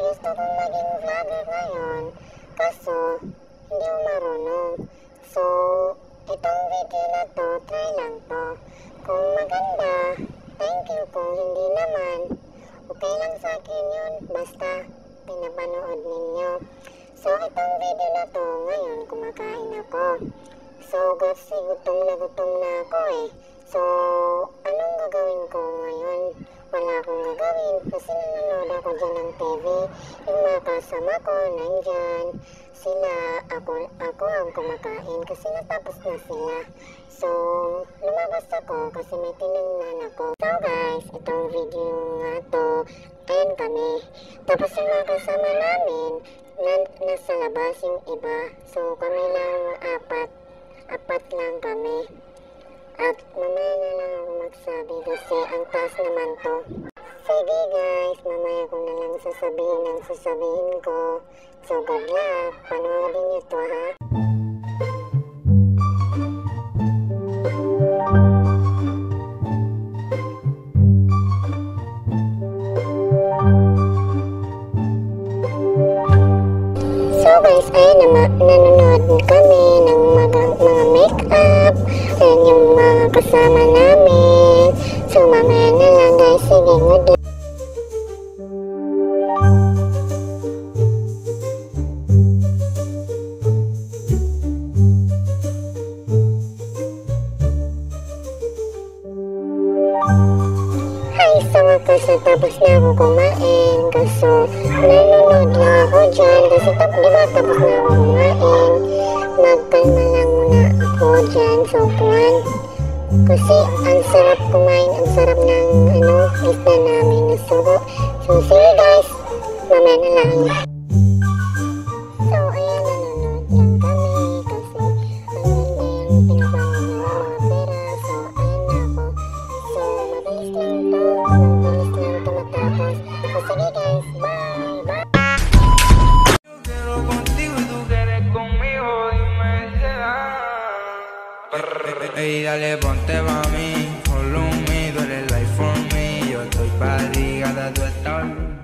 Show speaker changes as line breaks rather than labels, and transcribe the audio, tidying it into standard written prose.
gusto kong maging vlogger ngayon, kaso hindi ako marunong. So, itong video na to, try lang to. Kung maganda, thank you. Kung hindi naman, okay lang sa akin yun. Basta pinapanood ninyo. So, itong video na to, ngayon kumakain ako. So, kasi gutom na ako eh. So, anong gagawin ko ngayon? Wala akong gagawin kasi nanonood ako dyan ng TV. Yung mga kasama ko, nandyan. Sila, ako ang kumakain kasi natapos na sila. So, lumabas ako kasi may tinignan ako. So guys, itong video nga to, ayan kami. Tapos yung mga kasama namin, nasa labas yung iba. So, kami lang apat lang kami. At mamaya na lang ako magsabi kasi ang taas naman to. Sige guys, mamaya ko na lang sasabihin ang sasabihin ko. So good luck, panoodin nyo to ha. So guys, ayun na nanonood kami ng mga make-up. Ayun yung mga kasama namin. So mamaya na lang guys, sige good luck. Hi, sa wakas natapos na ako kumain. Kaso nanonood lang ako dyan. Kasi diba tapos na ako kumain. Magkalma lang muna ako dyan sa upuan. Kasi ang sarap kumain. Ang sarap ng isda namin na sugo. So sige guys, mamaya na lang. So ayan, nanonood lang kami. Kasi ang ganda yung pinabangon ng mga pera. So ayan na ako. So mabilis lang to. Mabilis lang to matapos. So sige guys, bye! Bye!
Ey, dale, ponte pa' mí, follow me, tú eres life for me. Yo estoy para ti, gata, tú estás.